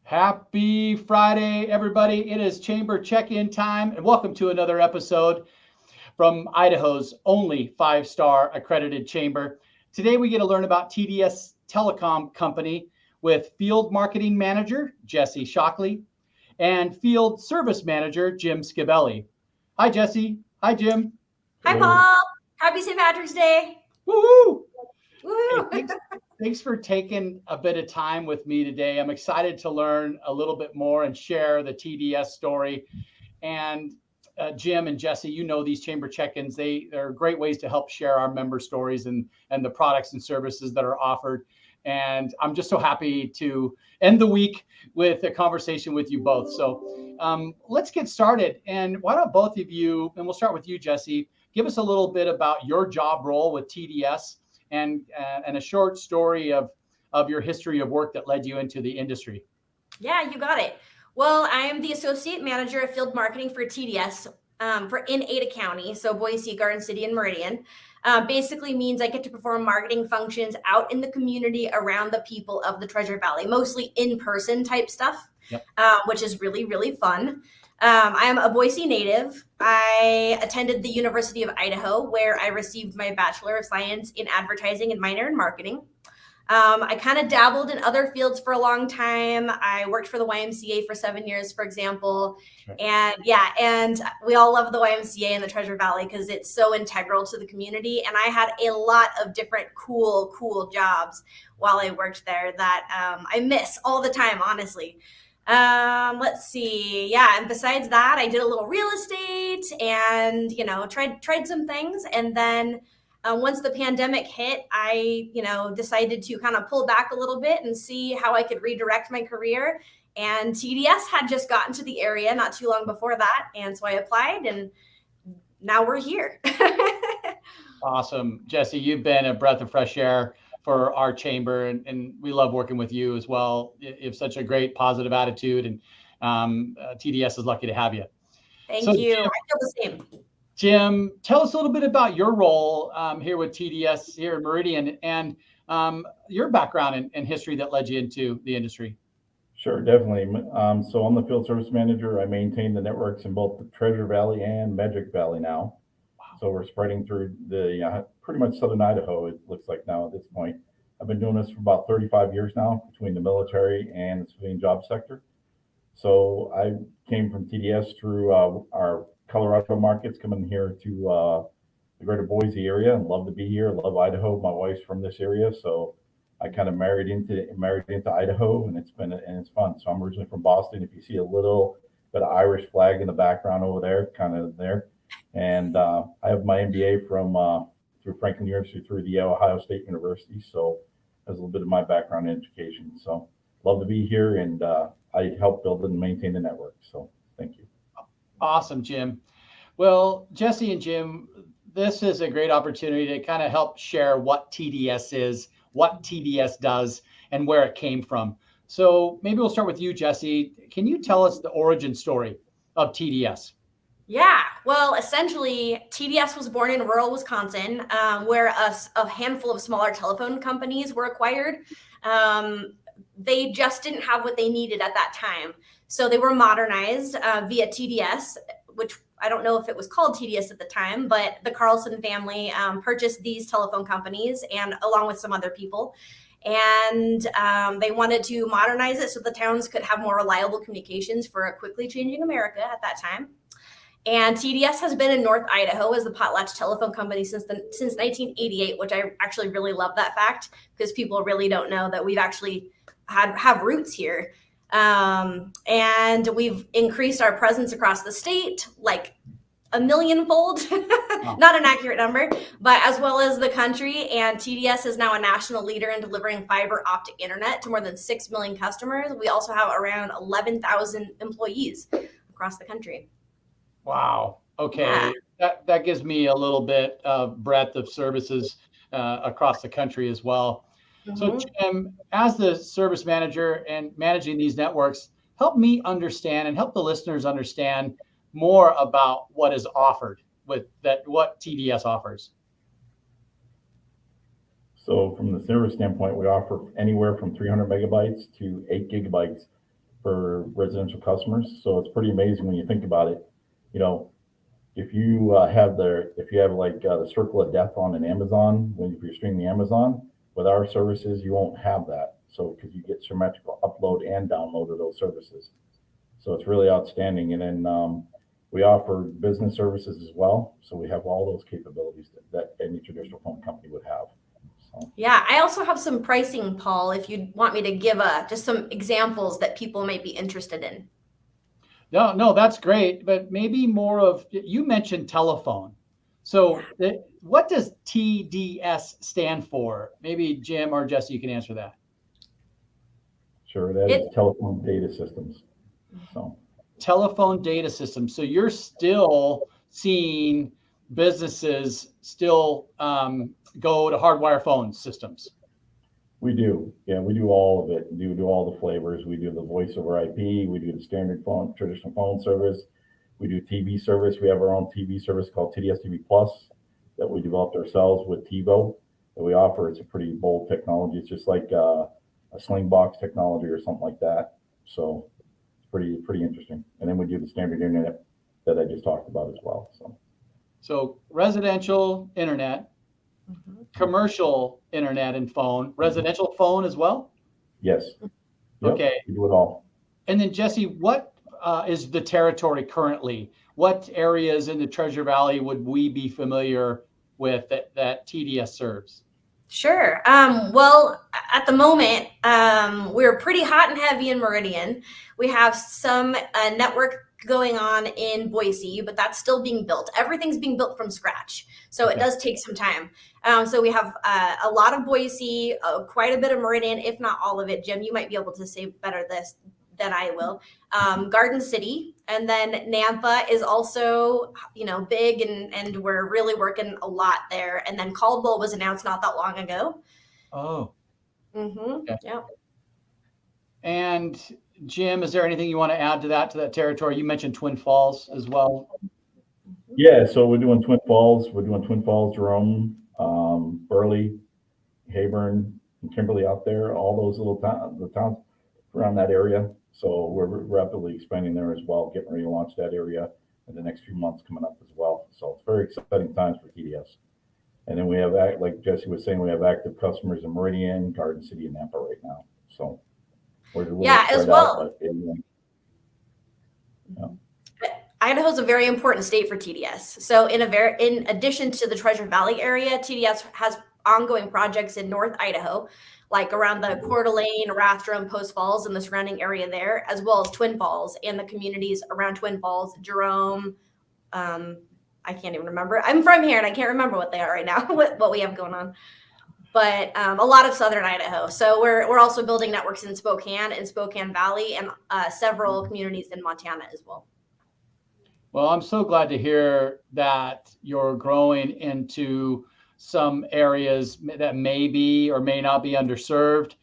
Happy Friday, everybody. It is Chamber check-in time, and welcome to another episode from Idaho's only five-star accredited chamber. Today, we get to learn about TDS Telecom Company with Field Marketing Manager Jesse Shockley and Field Service Manager Jim Scabelli. Hi, Jesse. Hi, Jim. Hi, Paul. Happy St. Patrick's Day. Woohoo! Woo! Hey, thanks for taking a bit of time with me today. I'm excited to learn a little bit more and share the TDS story. And Jim and Jesse, you know these chamber check-ins. They're great ways to help share our member stories and the products and services that are offered. And I'm just so happy to end the week with a conversation with you both. So let's get started. And why don't both of you, and we'll start with you, Jesse, give us a little bit about your job role with TDS and a short story of your history of work that led you into the industry. Yeah, you got it. Well, I am the Associate Manager of Field Marketing for TDS in Ada County, so Boise, Garden City, and Meridian. Basically means I get to perform marketing functions out in the community around the people of the Treasure Valley, mostly in-person type stuff, Yep. Which is really, really fun. I am a Boise native. I attended the University of Idaho, where I received my Bachelor of Science in Advertising and minor in Marketing. I kind of dabbled in other fields for a long time. I worked for the YMCA for 7 years, for example. Sure. And we all love the YMCA in the Treasure Valley because it's so integral to the community. And I had a lot of different cool jobs while I worked there that I miss all the time, honestly. Let's see. Yeah. And besides that, I did a little real estate and, tried some things. And then once the pandemic hit, I, decided to kind of pull back a little bit and see how I could redirect my career. And TDS had just gotten to the area not too long before that. And so I applied and now we're here. Awesome. Jesse, you've been a breath of fresh air for our chamber, and we love working with you as well. You have such a great positive attitude, and TDS is lucky to have you. Thank you. Jim, I feel the same. Jim, tell us a little bit about your role here with TDS here in Meridian and your background and history that led you into the industry. Sure, definitely. So I'm the field service manager. I maintain the networks in both the Treasure Valley and Magic Valley now. Wow. So we're spreading through the pretty much southern Idaho, it looks like now at this point. I've been doing this for about 35 years now between the military and the civilian job sector. So I came from TDS through our Colorado markets, coming here to the greater Boise area, and love to be here. Love Idaho. My wife's from this area, so I kind of married into Idaho, and it's fun. So I'm originally from Boston. If you see a little bit of Irish flag in the background over there, kind of there, and I have my MBA from through Franklin University through the Ohio State University. So that's a little bit of my background in education. So love to be here, and I help build and maintain the network. So thank you. Awesome, Jim. Well, Jesse and Jim, this is a great opportunity to kind of help share what TDS is, what TDS does, and where it came from. So maybe we'll start with you, Jesse. Can you tell us the origin story of TDS? Yeah, well, essentially, TDS was born in rural Wisconsin, where a handful of smaller telephone companies were acquired. They just didn't have what they needed at that time. So they were modernized via TDS, which I don't know if it was called TDS at the time, but the Carlson family purchased these telephone companies and along with some other people. And they wanted to modernize it so the towns could have more reliable communications for a quickly changing America at that time. And TDS has been in North Idaho as the Potlatch Telephone Company since 1988, which I actually really love that fact because people really don't know that we've actually have roots here. And we've increased our presence across the state like a millionfold, not an accurate number, but as well as the country. And TDS is now a national leader in delivering fiber optic internet to more than 6 million customers. We also have around 11,000 employees across the country. Wow. Okay. Yeah. That gives me a little bit of breadth of services across the country as well. Mm-hmm. So Jim, as the service manager and managing these networks, help me understand and help the listeners understand more about what is offered with that, what TDS offers. So from the service standpoint, we offer anywhere from 300 megabytes to 8 gigabytes for residential customers. So it's pretty amazing when you think about it. You know, if you have like the circle of death on an Amazon, if you're streaming Amazon, with our services, you won't have that. So because you get symmetrical upload and download of those services. So it's really outstanding. And then we offer business services as well. So we have all those capabilities that any traditional phone company would have. So. Yeah, I also have some pricing, Paul, if you want me to give just some examples that people might be interested in. No, that's great. But maybe more of, you mentioned telephone. So what does TDS stand for? Maybe Jim or Jesse, you can answer that. Sure, that is telephone data systems. So telephone data systems. So you're still seeing businesses still go to hardwire phone systems. We do. Yeah, we do all of it. We do all the flavors. We do the voice over IP. We do the standard phone, traditional phone service. We do TV service. We have our own TV service called TDS TV Plus that we developed ourselves with TiVo that we offer. It's a pretty bold technology. It's just like a sling box technology or something like that. So it's pretty interesting. And then we do the standard internet that I just talked about as well. So residential internet, commercial internet and phone, residential phone as well? Yes. Yep, okay. We do it all. And then Jesse, what is the territory currently? What areas in the Treasure Valley would we be familiar with that TDS serves? Sure. Well, at the moment, we're pretty hot and heavy in Meridian. We have some network going on in Boise, but that's still being built. Everything's being built from scratch. So it does take some time. So we have a lot of Boise, quite a bit of Meridian, if not all of it. Jim, you might be able to say better this than I will. Garden City, and then Nampa is also, big, and we're really working a lot there. And then Caldwell was announced not that long ago. Oh. Okay. Yeah. And Jim, is there anything you want to add to that territory? You mentioned Twin Falls as well. Yeah, so we're doing Twin Falls. We're doing Twin Falls, Jerome, Burley, Hayburn, and Kimberly out there. All those little towns around that area. So we're rapidly expanding there as well, getting ready to launch that area in the next few months coming up as well. So it's very exciting times for TDS. And then we have, like Jesse was saying, we have active customers in Meridian, Garden City, and Nampa right now. So we're as well. Yeah. Idaho is a very important state for TDS. So in addition to the Treasure Valley area, TDS has ongoing projects in North Idaho, like around the Coeur d'Alene, Rathdrum, Post Falls, and the surrounding area there, as well as Twin Falls and the communities around Twin Falls, Jerome. I can't even remember. I'm from here and I can't remember what they are right now, what we have going on. But a lot of Southern Idaho. So we're also building networks in Spokane Valley, and several communities in Montana as well. Well, I'm so glad to hear that you're growing into some areas that may be or may not be underserved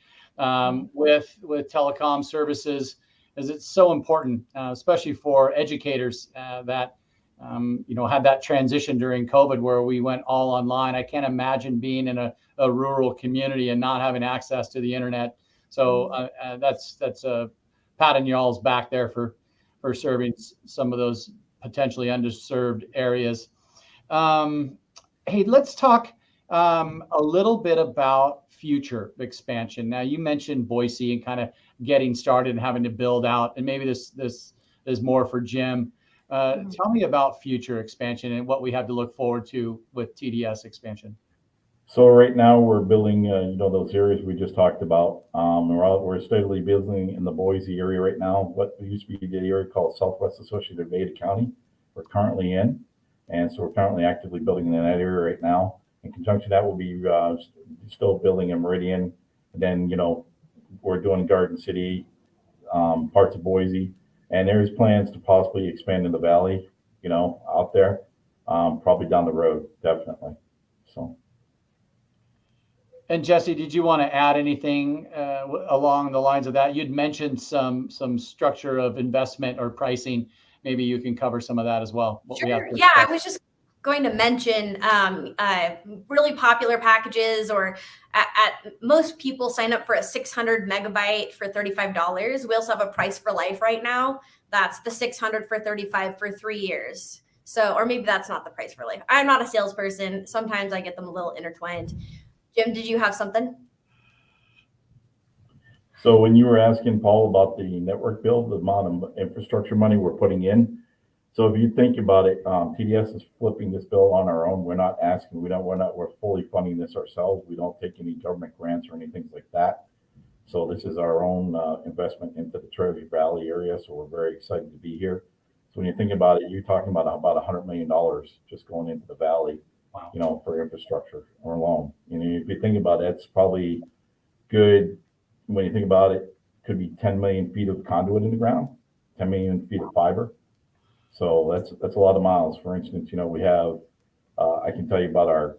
with telecom services, as it's so important, especially for educators that had that transition during COVID where we went all online. I can't imagine being in a rural community and not having access to the internet. So that's a pat on y'all's back there for serving some of those potentially underserved areas. Hey, let's talk a little bit about future expansion. Now, you mentioned Boise and kind of getting started and having to build out, and maybe this is more for Jim. Tell me about future expansion and what we have to look forward to with TDS expansion. So right now we're building, those areas we just talked about. We're steadily building in the Boise area right now. What used to be the area called Southwest Associated Ada County, we're currently in, and so we're currently actively building in that area right now. In conjunction, that will be still building in Meridian, and then we're doing Garden City, parts of Boise, and there's plans to possibly expand in the valley, out there, probably down the road, definitely. So. And Jesse, did you want to add anything along the lines of that? You'd mentioned some structure of investment or pricing. Maybe you can cover some of that as well. Sure. Yeah, I was just going to mention really popular packages, or at most people sign up for a 600 megabyte for $35. We also have a price for life right now. That's the 600 for $35 for 3 years. So, or maybe that's not the price for life. I'm not a salesperson. Sometimes I get them a little intertwined. Jim, did you have something? So when you were asking Paul about the network build, the amount of infrastructure money we're putting in, so if you think about it, TDS is flipping this bill on our own. We're not asking, we're fully funding this ourselves. We don't take any government grants or anything like that. So this is our own investment into the Treasure Valley area. So we're very excited to be here. So when you think about it, you're talking about $100 million just going into the valley, Wow. you know, for infrastructure or loan. You know, if you think about it, it's probably good. When you think about it, could be 10 million feet of conduit in the ground, 10 million feet of fiber. So that's a lot of miles. For instance, you know, we have, I can tell you about our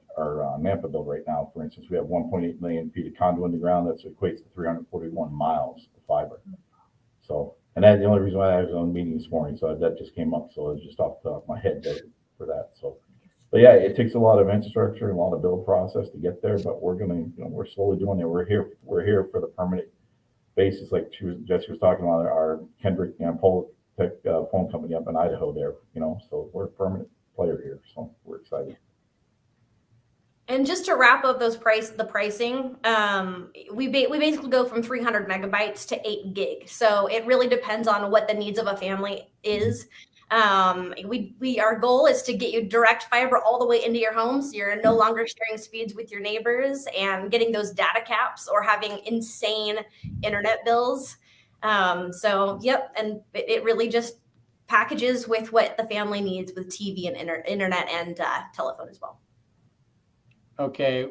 Nampa build right now. For instance, we have 1.8 million feet of conduit in the ground. That equates to 341 miles of fiber. So, and that's the only reason why I was on a meeting this morning. So that just came up. So it was just off the top of my head for that. So, but yeah, it takes a lot of infrastructure and a lot of build process to get there. But we're gonna, you know, we're slowly doing it. We're here for the permanent basis, like Jesse was talking about our Kendrick and Pole Tech phone company up in Idaho there, you know, so we're a permanent player here, so we're excited. And just to wrap up the pricing, we basically go from 300 megabytes to 8 gig. So it really depends on what the needs of a family is. Our goal is to get you direct fiber all the way into your home, so you're no longer sharing speeds with your neighbors and getting those data caps or having insane internet bills. So yep, and it really just packages with what the family needs with TV and internet and telephone as well. Okay,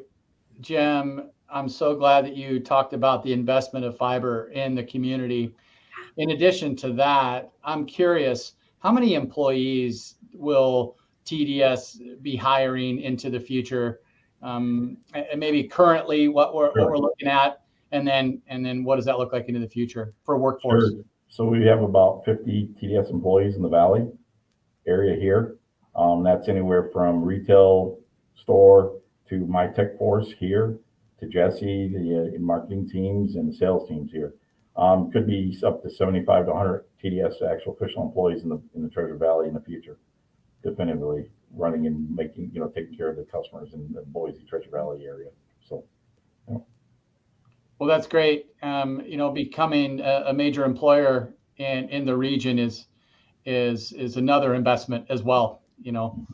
Jim, I'm so glad that you talked about the investment of fiber in the community. In addition to that, I'm curious, how many employees will TDS be hiring into the future? And maybe currently what we're looking at, and then what does that look like into the future for workforce? Sure. So we have about 50 TDS employees in the Valley area here. That's anywhere from retail store to my tech force here, to Jesse, the marketing teams and the sales teams here. Could be up to 75 to 100 TDS actual official employees in the Treasure Valley in the future, definitively running and making, you know, taking care of the customers in the Boise Treasure Valley area. So, you know. Well, that's great. You know, becoming a major employer in the region is another investment as well. You know.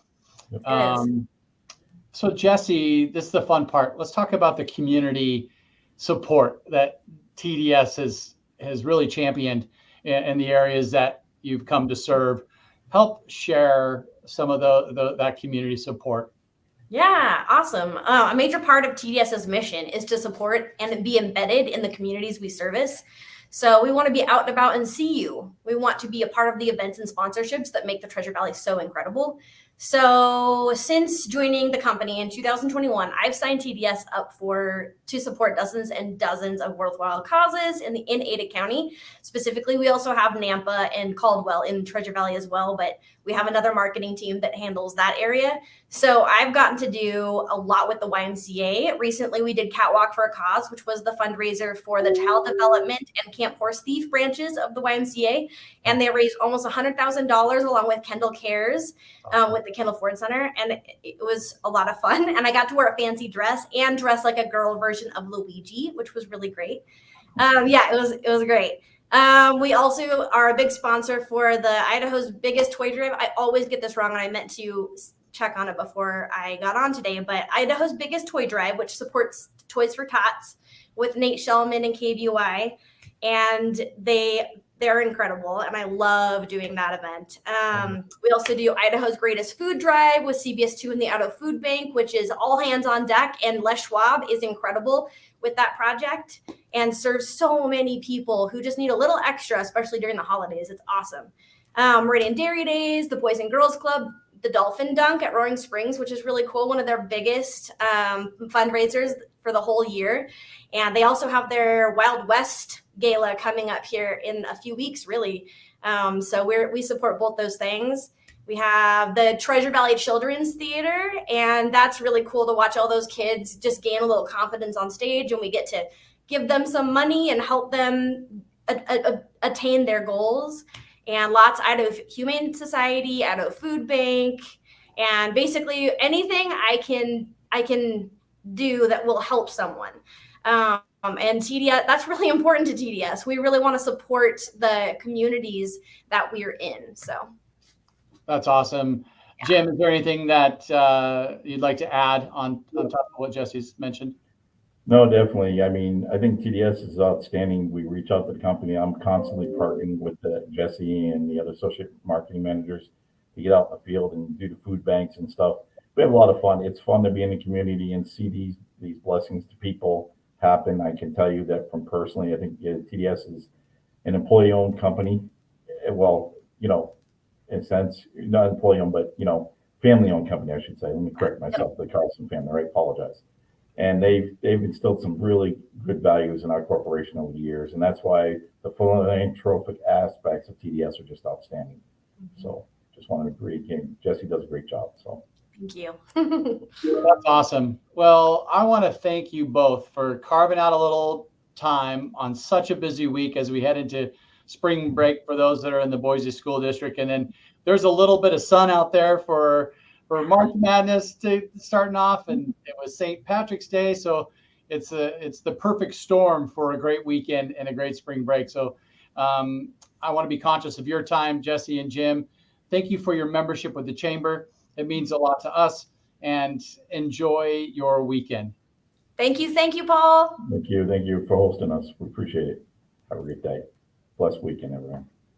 So Jesse, this is the fun part. Let's talk about the community support that TDS has really championed in the areas that you've come to serve. Help share some of that community support. Yeah, awesome. A major part of TDS's mission is to support and be embedded in the communities we service. So we want to be out and about and see you. We want to be a part of the events and sponsorships that make the Treasure Valley so incredible. So since joining the company in 2021, I've signed TDS up to support dozens and dozens of worthwhile causes in Ada County. Specifically, we also have Nampa and Caldwell in Treasure Valley as well, but we have another marketing team that handles that area. So I've gotten to do a lot with the YMCA. Recently, we did Catwalk for a Cause, which was the fundraiser for the child development and Camp Horse Thief branches of the YMCA. And they raised almost $100,000 along with Kendall Cares with the Kendall Ford Center. And it was a lot of fun. And I got to wear a fancy dress and dress like a girl version of Luigi, which was really great. Yeah, it was great. We also are a big sponsor for the Idaho's biggest toy drive. I always get this wrong, and I meant to check on it before I got on today, but Idaho's biggest toy drive, which supports Toys for Tots with Nate Shellman and KBUI. And they're incredible, and I love doing that event. We also do Idaho's Greatest Food Drive with CBS2 and the Idaho Food Bank, which is all hands on deck, and Les Schwab is incredible with that project and serves so many people who just need a little extra, especially during the holidays. It's awesome. Meridian Dairy Days, the Boys and Girls Club, the Dolphin Dunk at Roaring Springs, which is really cool, one of their biggest fundraisers for the whole year. And they also have their Wild West Gala coming up here in a few weeks, really. So we support both those things. We have the Treasure Valley Children's Theater, and that's really cool to watch all those kids just gain a little confidence on stage, and we get to give them some money and help them attain their goals. And lots Idaho Humane Society, Idaho Food Bank, and basically anything I can do that will help someone. And TDS, that's really important to TDS. We really want to support the communities that we're in. So that's awesome. Yeah. Jim, is there anything that you'd like to add on top of what Jesse's mentioned? No, definitely. I mean, I think TDS is outstanding. We reach out to the company. I'm constantly partnering with Jesse and the other associate marketing managers to get out in the field and do the food banks and stuff. We have a lot of fun. It's fun to be in the community and see these blessings to people happen. I can tell you that from personally, I think TDS is an employee-owned company. Well, you know, in a sense, not employee-owned, but, you know, family-owned company, I should say. Let me correct myself, the Carlson family, right? Apologize. And they've instilled some really good values in our corporation over the years. And that's why the philanthropic aspects of TDS are just outstanding. So just want to agree. Jesse does a great job. So thank you. That's awesome. Well, I want to thank you both for carving out a little time on such a busy week as we head into spring break for those that are in the Boise School District. And then there's a little bit of sun out there for March Madness starting off, and it was St. Patrick's Day, so it's the perfect storm for a great weekend and a great spring break. So I want to be conscious of your time, Jesse and Jim. Thank you for your membership with the Chamber. It means a lot to us, and enjoy your weekend. Thank you, Paul. Thank you for hosting us. We appreciate it. Have a great day. Blessed weekend, everyone.